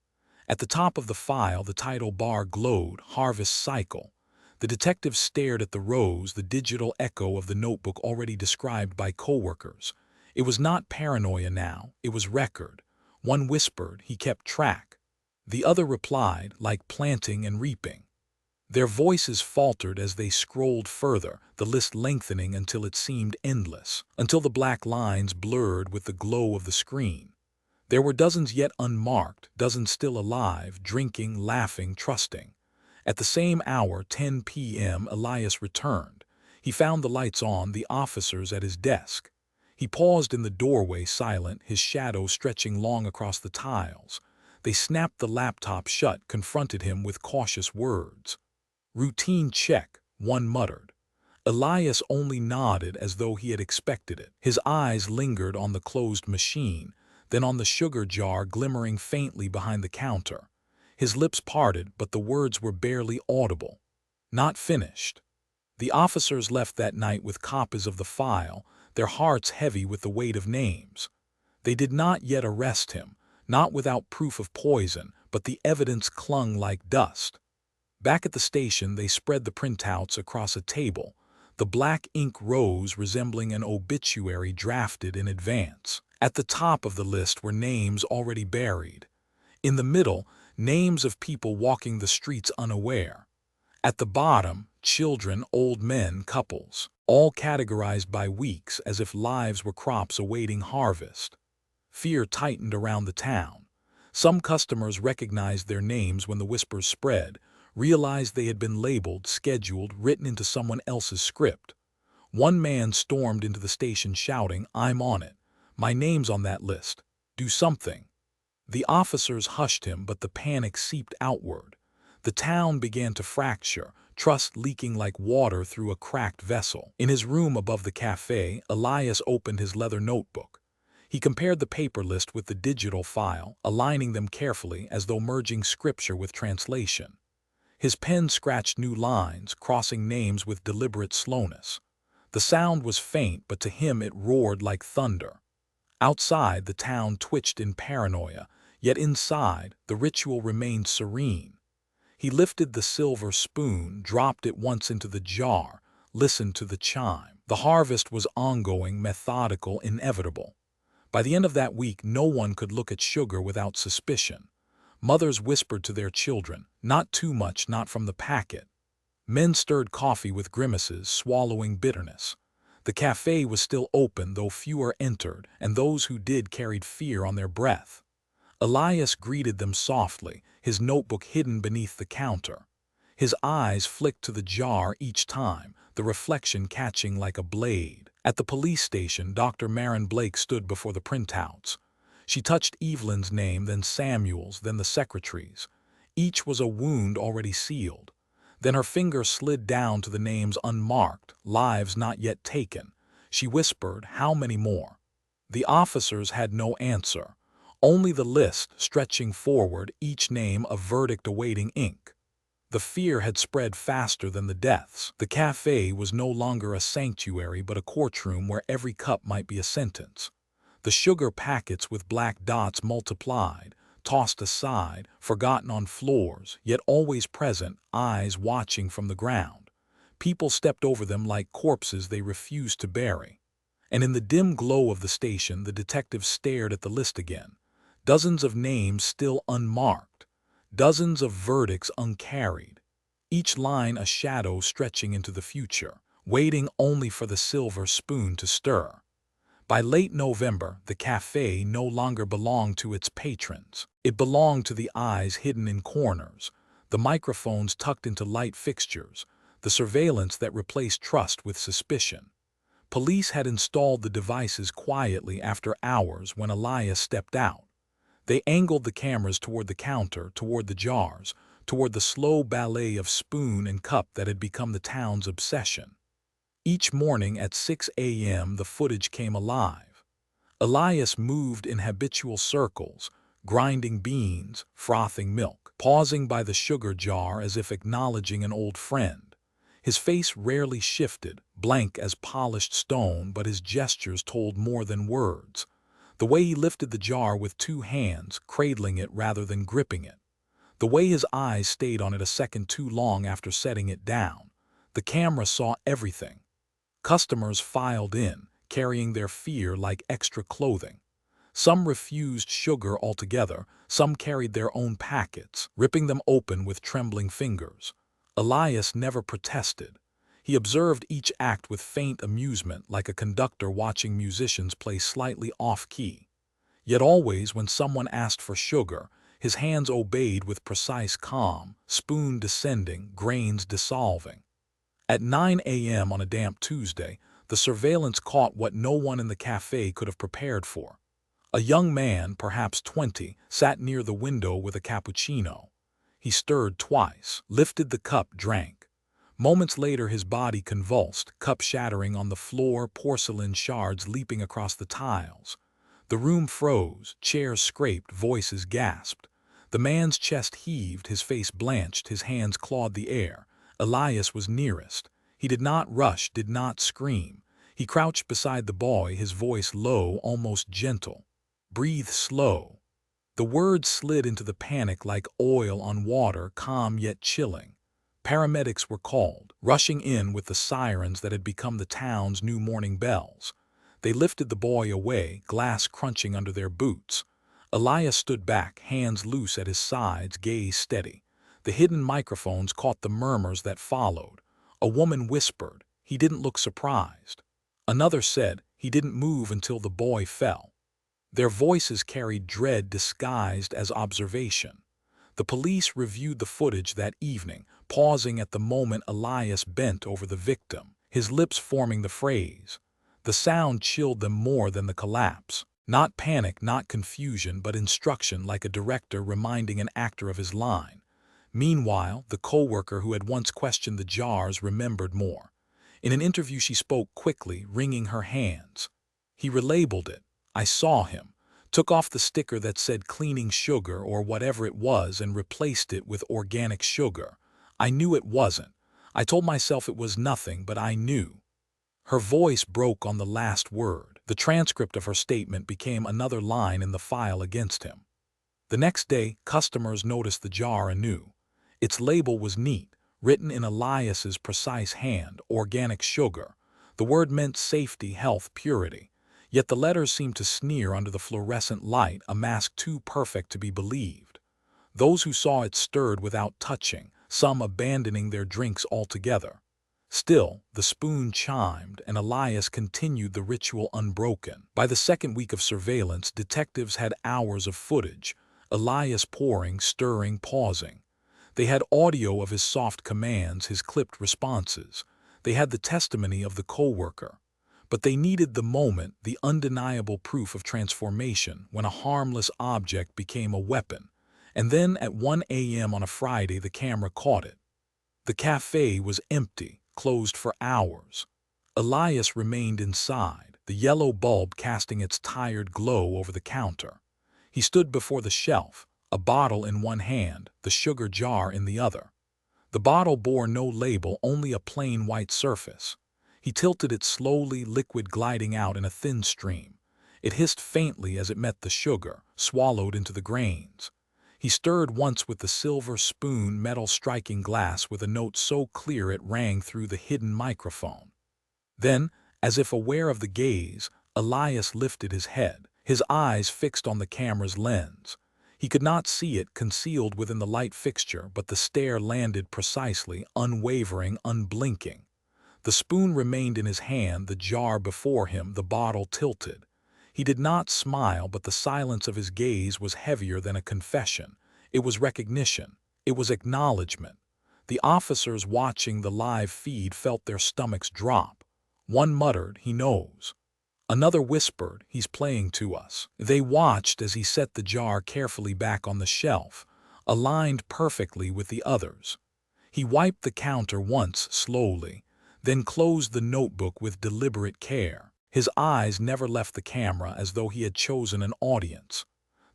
S1: At the top of the file, the title bar glowed, Harvest Cycle. The detective stared at the rows, the digital echo of the notebook already described by coworkers. It was not paranoia now, it was record. One whispered, he kept track. The other replied, like planting and reaping. Their voices faltered as they scrolled further, the list lengthening until it seemed endless, until the black lines blurred with the glow of the screen. There were dozens yet unmarked, dozens still alive, drinking, laughing, trusting. At the same hour, 10 p.m., Elias returned. He found the lights on, the officers at his desk. He paused in the doorway, silent, his shadow stretching long across the tiles. They snapped the laptop shut, confronted him with cautious words. "Routine check," one muttered. Elias only nodded as though he had expected it. His eyes lingered on the closed machine, then on the sugar jar glimmering faintly behind the counter. His lips parted, but the words were barely audible. "Not finished." The officers left that night with copies of the file, their hearts heavy with the weight of names. They did not yet arrest him, not without proof of poison, but the evidence clung like dust. Back at the station, they spread the printouts across a table, the black ink rose resembling an obituary drafted in advance. At the top of the list were names already buried. In the middle, names of people walking the streets unaware. At the bottom, children, old men, couples, all categorized by weeks as if lives were crops awaiting harvest. Fear tightened around the town. Some customers recognized their names when the whispers spread, realized they had been labeled, scheduled, written into someone else's script. One man stormed into the station shouting, "I'm on it. My name's on that list. Do something." The officers hushed him, but the panic seeped outward. The town began to fracture, trust leaking like water through a cracked vessel. In his room above the café, Elias opened his leather notebook. He compared the paper list with the digital file, aligning them carefully as though merging scripture with translation. His pen scratched new lines, crossing names with deliberate slowness. The sound was faint, but to him it roared like thunder. Outside, the town twitched in paranoia, yet inside, the ritual remained serene. He lifted the silver spoon, dropped it once into the jar, listened to the chime. The harvest was ongoing, methodical, inevitable. By the end of that week, no one could look at sugar without suspicion. Mothers whispered to their children, "Not too much, not from the packet." Men stirred coffee with grimaces, swallowing bitterness. The café was still open, though fewer entered, and those who did carried fear on their breath. Elias greeted them softly, his notebook hidden beneath the counter. His eyes flicked to the jar each time, the reflection catching like a blade. At the police station, Dr. Marin Blake stood before the printouts. She touched Evelyn's name, then Samuel's, then the secretary's. Each was a wound already sealed. Then her finger slid down to the names unmarked, lives not yet taken. She whispered, "How many more?" The officers had no answer. Only the list stretching forward, each name a verdict awaiting ink. The fear had spread faster than the deaths. The café was no longer a sanctuary but a courtroom where every cup might be a sentence. The sugar packets with black dots multiplied, tossed aside, forgotten on floors, yet always present, eyes watching from the ground. People stepped over them like corpses they refused to bury. And in the dim glow of the station, the detective stared at the list again. Dozens of names still unmarked. Dozens of verdicts uncarried. Each line a shadow stretching into the future, waiting only for the silver spoon to stir. By late November, the café no longer belonged to its patrons. It belonged to the eyes hidden in corners, the microphones tucked into light fixtures, the surveillance that replaced trust with suspicion. Police had installed the devices quietly after hours when Elias stepped out. They angled the cameras toward the counter, toward the jars, toward the slow ballet of spoon and cup that had become the town's obsession. Each morning at 6 a.m. the footage came alive. Elias moved in habitual circles, grinding beans, frothing milk, pausing by the sugar jar as if acknowledging an old friend. His face rarely shifted, blank as polished stone, but his gestures told more than words. The way he lifted the jar with two hands, cradling it rather than gripping it. The way his eyes stayed on it a second too long after setting it down. The camera saw everything. Customers filed in, carrying their fear like extra clothing. Some refused sugar altogether, some carried their own packets, ripping them open with trembling fingers. Elias never protested. He observed each act with faint amusement, like a conductor watching musicians play slightly off-key. Yet always, when someone asked for sugar, his hands obeyed with precise calm, spoon descending, grains dissolving. At 9 a.m. on a damp Tuesday, the surveillance caught what no one in the café could have prepared for. A young man, perhaps 20, sat near the window with a cappuccino. He stirred twice, lifted the cup, drank. Moments later, his body convulsed, cup shattering on the floor, porcelain shards leaping across the tiles. The room froze, chairs scraped, voices gasped. The man's chest heaved, his face blanched, his hands clawed the air. Elias was nearest. He did not rush, did not scream. He crouched beside the boy, his voice low, almost gentle. "Breathe slow." The words slid into the panic like oil on water, calm yet chilling. Paramedics were called, rushing in with the sirens that had become the town's new morning bells. They lifted the boy away, glass crunching under their boots. Elias stood back, hands loose at his sides, gaze steady. The hidden microphones caught the murmurs that followed. A woman whispered, "He didn't look surprised." Another said, "He didn't move until the boy fell." Their voices carried dread disguised as observation. The police reviewed the footage that evening, pausing at the moment Elias bent over the victim, his lips forming the phrase. The sound chilled them more than the collapse. Not panic, not confusion, but instruction, like a director reminding an actor of his line. Meanwhile, the co-worker who had once questioned the jars remembered more. In an interview she spoke quickly, wringing her hands. He relabeled it. "I saw him," took off the sticker that said cleaning sugar or whatever it was and replaced it with organic sugar. "I knew it wasn't. I told myself it was nothing, but I knew." Her voice broke on the last word. The transcript of her statement became another line in the file against him. The next day, customers noticed the jar anew. Its label was neat, written in Elias's precise hand, organic sugar. The word meant safety, health, purity. Yet the letters seemed to sneer under the fluorescent light, a mask too perfect to be believed. Those who saw it stirred without touching, some abandoning their drinks altogether. Still, the spoon chimed, and Elias continued the ritual unbroken. By the second week of surveillance, detectives had hours of footage, Elias pouring, stirring, pausing. They had audio of his soft commands, his clipped responses. They had the testimony of the co-worker. But they needed the moment, the undeniable proof of transformation, when a harmless object became a weapon. And then at 1 a.m. on a Friday, the camera caught it. The cafe was empty, closed for hours. Elias remained inside, the yellow bulb casting its tired glow over the counter. He stood before the shelf, a bottle in one hand, the sugar jar in the other. The bottle bore no label, only a plain white surface. He tilted it slowly, liquid gliding out in a thin stream. It hissed faintly as it met the sugar, swallowed into the grains. He stirred once with the silver spoon, metal striking glass with a note so clear it rang through the hidden microphone. Then, as if aware of the gaze, Elias lifted his head, his eyes fixed on the camera's lens. He could not see it concealed within the light fixture, but the stare landed precisely, unwavering, unblinking. The spoon remained in his hand, the jar before him, the bottle tilted. He did not smile, but the silence of his gaze was heavier than a confession. It was recognition. It was acknowledgement. The officers watching the live feed felt their stomachs drop. One muttered, "He knows." Another whispered, "He's playing to us." They watched as he set the jar carefully back on the shelf, aligned perfectly with the others. He wiped the counter once, slowly, then closed the notebook with deliberate care. His eyes never left the camera, as though he had chosen an audience.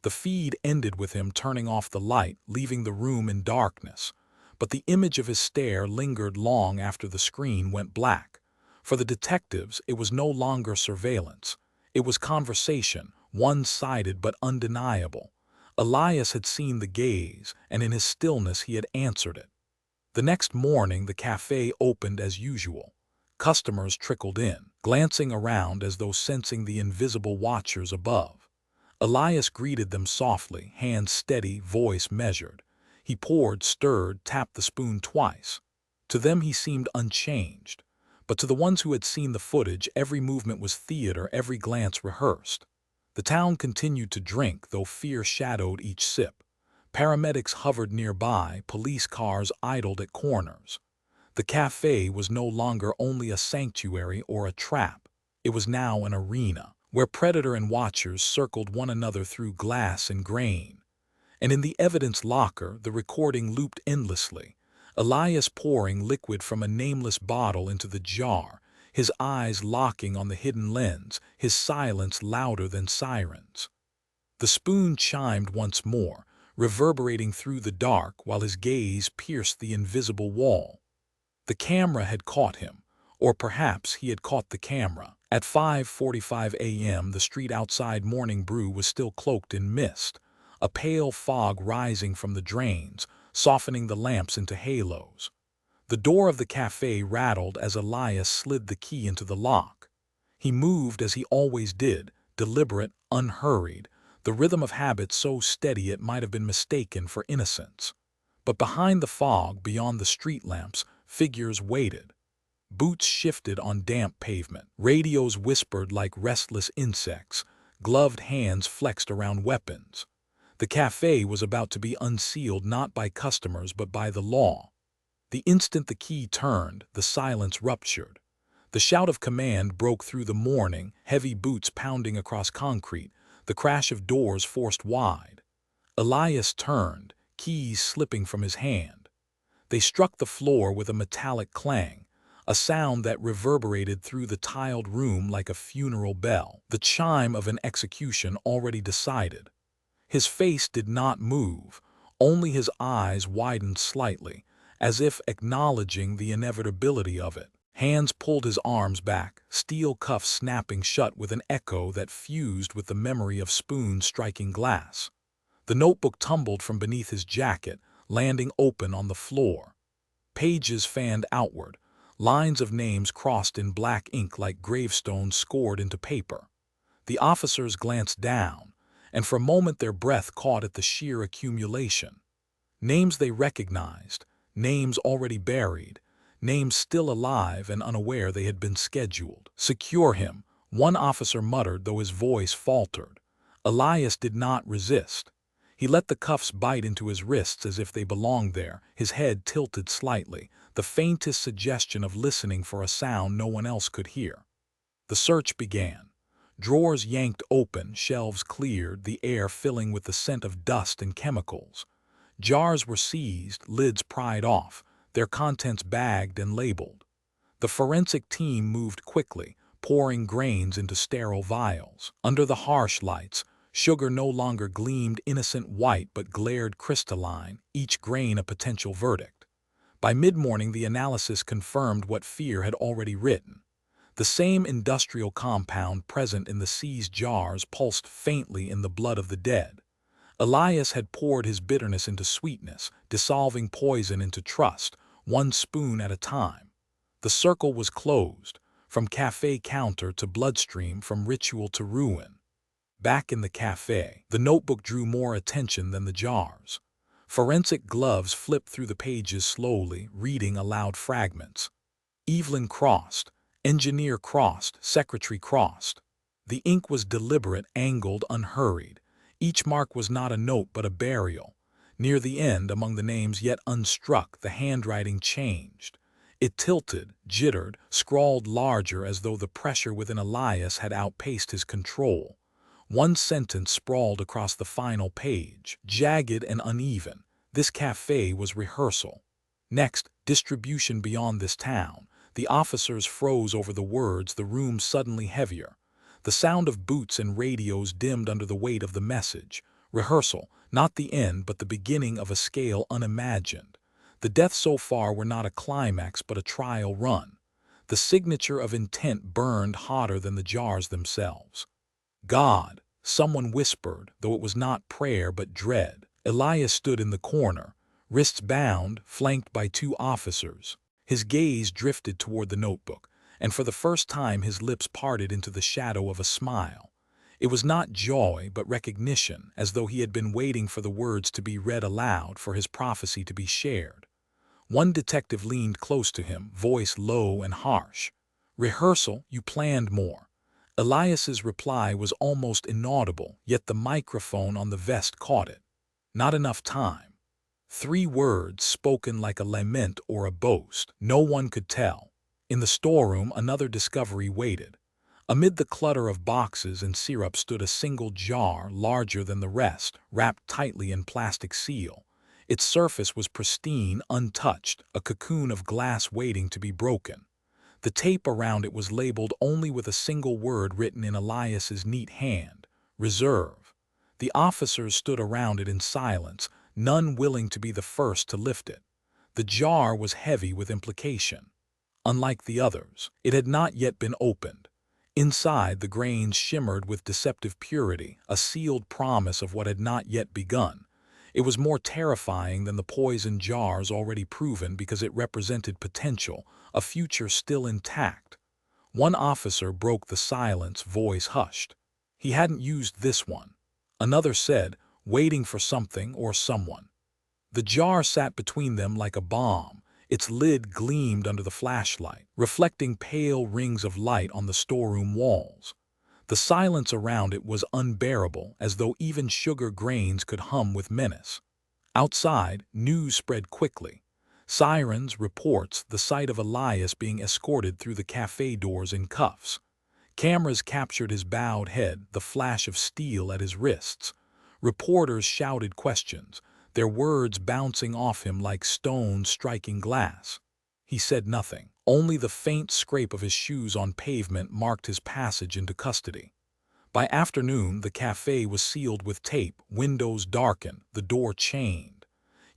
S1: The feed ended with him turning off the light, leaving the room in darkness. But the image of his stare lingered long after the screen went black. For the detectives, it was no longer surveillance. It was conversation, one-sided but undeniable. Elias had seen the gaze, and in his stillness he had answered it. The next morning, the cafe opened as usual. Customers trickled in, glancing around as though sensing the invisible watchers above. Elias greeted them softly, hands steady, voice measured. He poured, stirred, tapped the spoon twice. To them he seemed unchanged. But to the ones who had seen the footage, every movement was theater, every glance rehearsed. The town continued to drink, though fear shadowed each sip. Paramedics hovered nearby, police cars idled at corners. The cafe was no longer only a sanctuary or a trap. It was now an arena, where predator and watchers circled one another through glass and grain. And in the evidence locker, the recording looped endlessly. Elias pouring liquid from a nameless bottle into the jar, his eyes locking on the hidden lens, his silence louder than sirens. The spoon chimed once more, reverberating through the dark while his gaze pierced the invisible wall. The camera had caught him, or perhaps he had caught the camera. At 5:45 a.m., the street outside Morning Brew was still cloaked in mist, a pale fog rising from the drains, softening the lamps into halos. The door of the café rattled as Elias slid the key into the lock. He moved as he always did, deliberate, unhurried, the rhythm of habit so steady it might have been mistaken for innocence. But behind the fog, beyond the street lamps, figures waited. Boots shifted on damp pavement. Radios whispered like restless insects. Gloved hands flexed around weapons. The café was about to be unsealed not by customers but by the law. The instant the key turned, the silence ruptured. The shout of command broke through the morning, heavy boots pounding across concrete, the crash of doors forced wide. Elias turned, keys slipping from his hand. They struck the floor with a metallic clang, a sound that reverberated through the tiled room like a funeral bell, the chime of an execution already decided. His face did not move, only his eyes widened slightly, as if acknowledging the inevitability of it. Hands pulled his arms back, steel cuffs snapping shut with an echo that fused with the memory of spoons striking glass. The notebook tumbled from beneath his jacket, landing open on the floor. Pages fanned outward, lines of names crossed in black ink like gravestones scored into paper. The officers glanced down, and for a moment their breath caught at the sheer accumulation. Names they recognized, names already buried, names still alive and unaware they had been scheduled. "Secure him," one officer muttered, though his voice faltered. Elias did not resist. He let the cuffs bite into his wrists as if they belonged there, his head tilted slightly, the faintest suggestion of listening for a sound no one else could hear. The search began. Drawers yanked open, shelves cleared, the air filling with the scent of dust and chemicals. Jars were seized, lids pried off, their contents bagged and labeled. The forensic team moved quickly, pouring grains into sterile vials. Under the harsh lights, sugar no longer gleamed innocent white but glared crystalline, each grain a potential verdict. By mid-morning, the analysis confirmed what fear had already written. The same industrial compound present in the seized jars pulsed faintly in the blood of the dead. Elias had poured his bitterness into sweetness, dissolving poison into trust, one spoon at a time. The circle was closed, from cafe counter to bloodstream, from ritual to ruin. Back in the cafe, the notebook drew more attention than the jars. Forensic gloves flipped through the pages slowly, reading aloud fragments. Evelyn crossed, engineer crossed, secretary crossed. The ink was deliberate, angled, unhurried. Each mark was not a note but a burial. Near the end, among the names yet unstruck, the handwriting changed. It tilted, jittered, scrawled larger as though the pressure within Elias had outpaced his control. One sentence sprawled across the final page, jagged and uneven. This cafe was rehearsal. Next, distribution beyond this town. The officers froze over the words, the room suddenly heavier. The sound of boots and radios dimmed under the weight of the message. Rehearsal, not the end but the beginning of a scale unimagined. The deaths so far were not a climax but a trial run. The signature of intent burned hotter than the jars themselves. "God," someone whispered, though it was not prayer but dread. Elias stood in the corner, wrists bound, flanked by two officers. His gaze drifted toward the notebook, and for the first time his lips parted into the shadow of a smile. It was not joy but recognition, as though he had been waiting for the words to be read aloud, for his prophecy to be shared. One detective leaned close to him, voice low and harsh. "Rehearsal, you planned more." Elias's reply was almost inaudible, yet the microphone on the vest caught it. "Not enough time." 3 words spoken like a lament or a boast. No one could tell. In the storeroom, another discovery waited. Amid the clutter of boxes and syrup stood a single jar, larger than the rest, wrapped tightly in plastic seal. Its surface was pristine, untouched, a cocoon of glass waiting to be broken. The tape around it was labeled only with a single word written in Elias's neat hand: reserve. The officers stood around it in silence, none willing to be the first to lift it. The jar was heavy with implication. Unlike the others, it had not yet been opened. Inside, the grains shimmered with deceptive purity, a sealed promise of what had not yet begun. It was more terrifying than the poison jars already proven because it represented potential, a future still intact. One officer broke the silence, voice hushed. He hadn't used this one. Another said, waiting for something or someone. The jar sat between them like a bomb. Its lid gleamed under the flashlight, reflecting pale rings of light on the storeroom walls. The silence around it was unbearable, as though even sugar grains could hum with menace. Outside, news spread quickly. Sirens, reports, the sight of Elias being escorted through the cafe doors in cuffs. Cameras captured his bowed head, the flash of steel at his wrists. Reporters shouted questions, their words bouncing off him like stones striking glass. He said nothing. Only the faint scrape of his shoes on pavement marked his passage into custody. By afternoon, the cafe was sealed with tape, windows darkened, the door chained.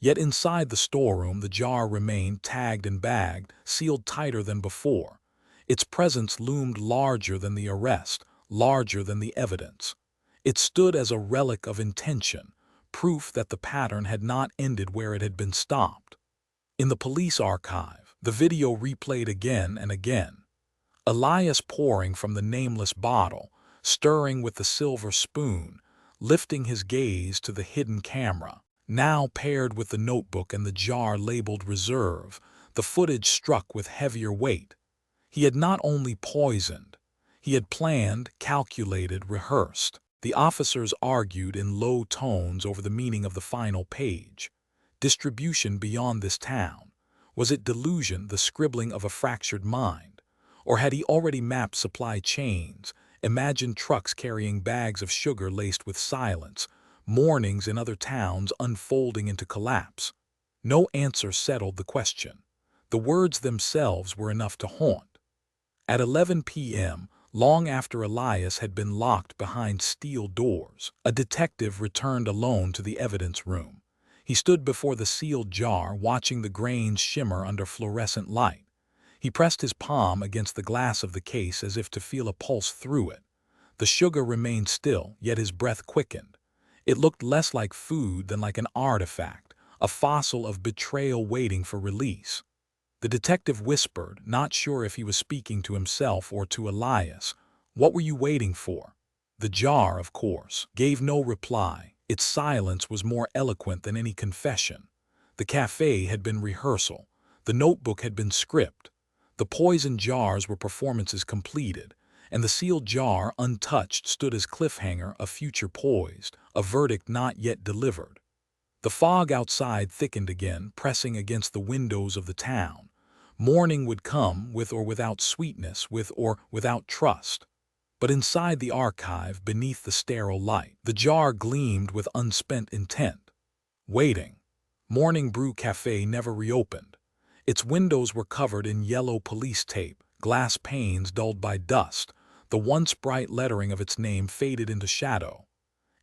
S1: Yet inside the storeroom, the jar remained tagged and bagged, sealed tighter than before. Its presence loomed larger than the arrest, larger than the evidence. It stood as a relic of intention, proof that the pattern had not ended where it had been stopped. In the police archive, the video replayed again and again. Elias pouring from the nameless bottle, stirring with the silver spoon, lifting his gaze to the hidden camera. Now paired with the notebook and the jar labeled reserve, the footage struck with heavier weight. He had not only poisoned, he had planned, calculated, rehearsed. The officers argued in low tones over the meaning of the final page. Distribution beyond this town. Was it delusion, the scribbling of a fractured mind? Or had he already mapped supply chains, imagined trucks carrying bags of sugar laced with silence, mornings in other towns unfolding into collapse? No answer settled the question. The words themselves were enough to haunt. At 11 p.m., long after Elias had been locked behind steel doors, a detective returned alone to the evidence room. He stood before the sealed jar, watching the grains shimmer under fluorescent light. He pressed his palm against the glass of the case as if to feel a pulse through it. The sugar remained still, yet his breath quickened. It looked less like food than like an artifact, a fossil of betrayal waiting for release. The detective whispered, not sure if he was speaking to himself or to Elias, "What were you waiting for?" The jar, of course, gave no reply. Its silence was more eloquent than any confession. The cafe had been rehearsal. The notebook had been script. The poison jars were performances completed, and the sealed jar, untouched, stood as cliffhanger, a future poised, a verdict not yet delivered. The fog outside thickened again, pressing against the windows of the town. Morning would come, with or without sweetness, with or without trust. But inside the archive, beneath the sterile light, the jar gleamed with unspent intent. Waiting. Morning Brew Cafe never reopened. Its windows were covered in yellow police tape, glass panes dulled by dust. The once bright lettering of its name faded into shadow.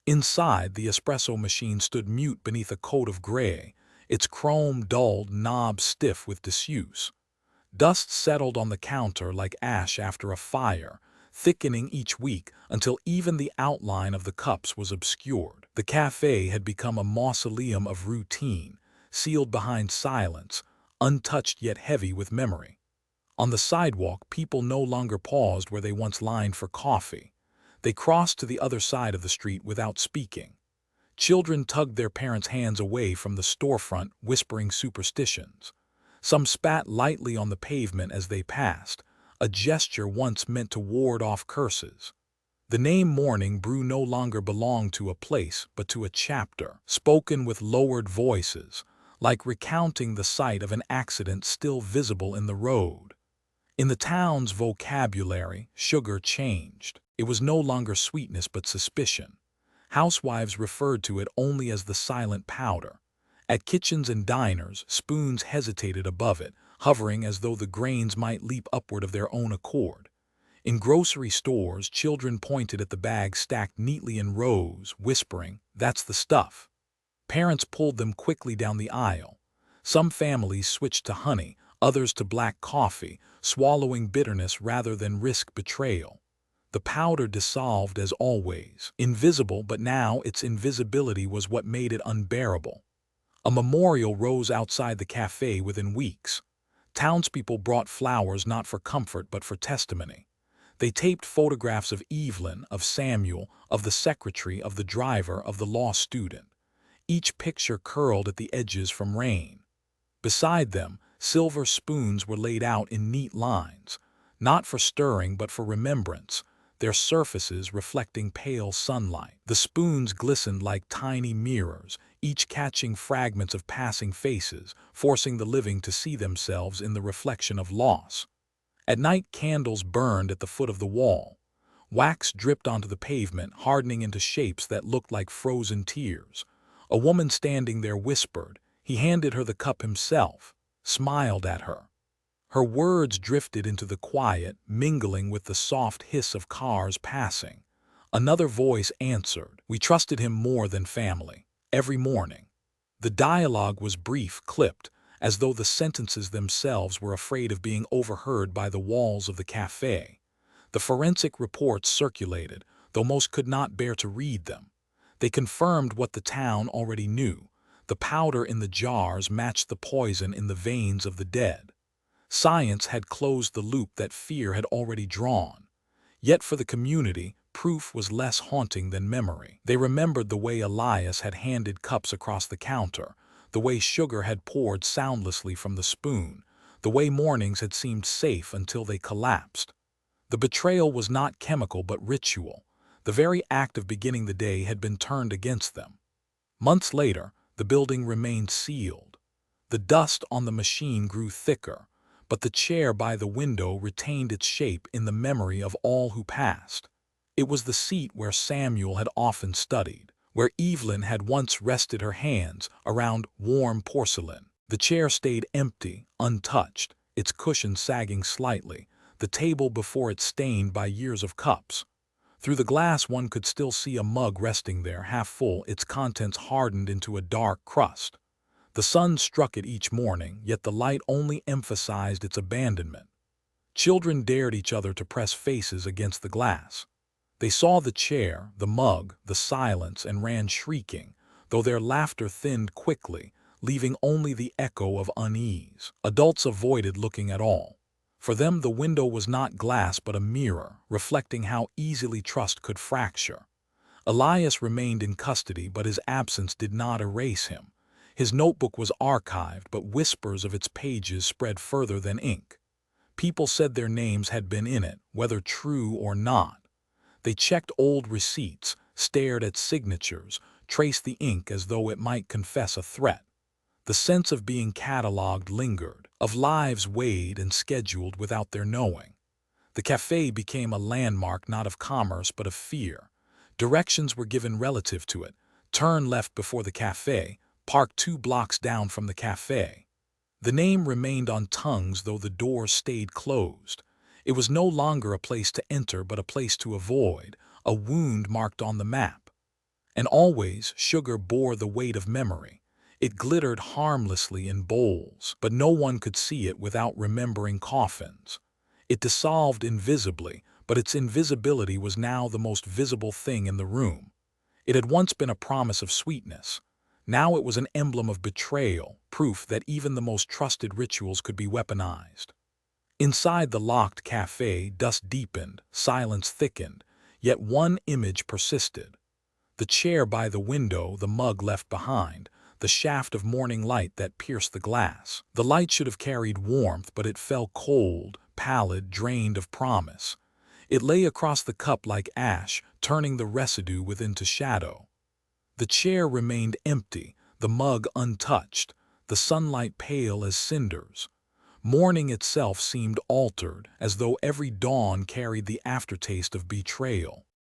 S1: Inside, the espresso machine stood mute beneath a coat of gray, its chrome dulled, knob stiff with disuse. Dust settled on the counter like ash after a fire, thickening each week until even the outline of the cups was obscured. The cafe had become a mausoleum of routine, sealed behind silence, untouched yet heavy with memory. On the sidewalk, people no longer paused where they once lined for coffee. They crossed to the other side of the street without speaking. Children tugged their parents' hands away from the storefront, whispering superstitions. Some spat lightly on the pavement as they passed, a gesture once meant to ward off curses. The name Morning Brew no longer belonged to a place, but to a chapter, spoken with lowered voices, like recounting the site of an accident still visible in the road. In the town's vocabulary, sugar changed. It was no longer sweetness but suspicion. Housewives referred to it only as the silent powder. At kitchens and diners, spoons hesitated above it, hovering as though the grains might leap upward of their own accord. In grocery stores, children pointed at the bags stacked neatly in rows, whispering, "That's the stuff." Parents pulled them quickly down the aisle. Some families switched to honey, others to black coffee, swallowing bitterness rather than risk betrayal. The powder dissolved as always, invisible, but now its invisibility was what made it unbearable. A memorial rose outside the cafe within weeks. Townspeople brought flowers not for comfort but for testimony. They taped photographs of Evelyn, of Samuel, of the secretary, of the driver, of the law student. Each picture curled at the edges from rain. Beside them, silver spoons were laid out in neat lines, not for stirring but for remembrance, their surfaces reflecting pale sunlight. The spoons glistened like tiny mirrors, each catching fragments of passing faces, forcing the living to see themselves in the reflection of loss. At night, candles burned at the foot of the wall. Wax dripped onto the pavement, hardening into shapes that looked like frozen tears. A woman standing there whispered. He handed her the cup himself, smiled at her. Her words drifted into the quiet, mingling with the soft hiss of cars passing. Another voice answered. We trusted him more than family. Every morning. The dialogue was brief, clipped, as though the sentences themselves were afraid of being overheard by the walls of the cafe. The forensic reports circulated, though most could not bear to read them. They confirmed what the town already knew. The powder in the jars matched the poison in the veins of the dead. Science had closed the loop that fear had already drawn. Yet for the community, proof was less haunting than memory. They remembered the way Elias had handed cups across the counter, the way sugar had poured soundlessly from the spoon, the way mornings had seemed safe until they collapsed. The betrayal was not chemical but ritual. The very act of beginning the day had been turned against them. Months later, the building remained sealed. The dust on the machine grew thicker, but the chair by the window retained its shape in the memory of all who passed. It was the seat where Samuel had often studied, where Evelyn had once rested her hands around warm porcelain. The chair stayed empty, untouched, its cushion sagging slightly, the table before it stained by years of cups. Through the glass one could still see a mug resting there, half full, its contents hardened into a dark crust. The sun struck it each morning, yet the light only emphasized its abandonment. Children dared each other to press faces against the glass. They saw the chair, the mug, the silence, and ran shrieking, though their laughter thinned quickly, leaving only the echo of unease. Adults avoided looking at all. For them, the window was not glass but a mirror, reflecting how easily trust could fracture. Elias remained in custody, but his absence did not erase him. His notebook was archived, but whispers of its pages spread further than ink. People said their names had been in it, whether true or not. They checked old receipts, stared at signatures, traced the ink as though it might confess a threat. The sense of being catalogued lingered, of lives weighed and scheduled without their knowing. The cafe became a landmark not of commerce but of fear. Directions were given relative to it. Turn left before the cafe, park 2 blocks down from the cafe. The name remained on tongues though the doors stayed closed. It was no longer a place to enter but a place to avoid, a wound marked on the map. And always sugar bore the weight of memory. It glittered harmlessly in bowls, but no one could see it without remembering coffins. It dissolved invisibly, but its invisibility was now the most visible thing in the room. It had once been a promise of sweetness. Now it was an emblem of betrayal, proof that even the most trusted rituals could be weaponized. Inside the locked cafe, dust deepened, silence thickened, yet one image persisted. The chair by the window, the mug left behind, the shaft of morning light that pierced the glass. The light should have carried warmth, but it fell cold, pallid, drained of promise. It lay across the cup like ash, turning the residue within to shadow. The chair remained empty, the mug untouched, the sunlight pale as cinders. Morning itself seemed altered, as though every dawn carried the aftertaste of betrayal.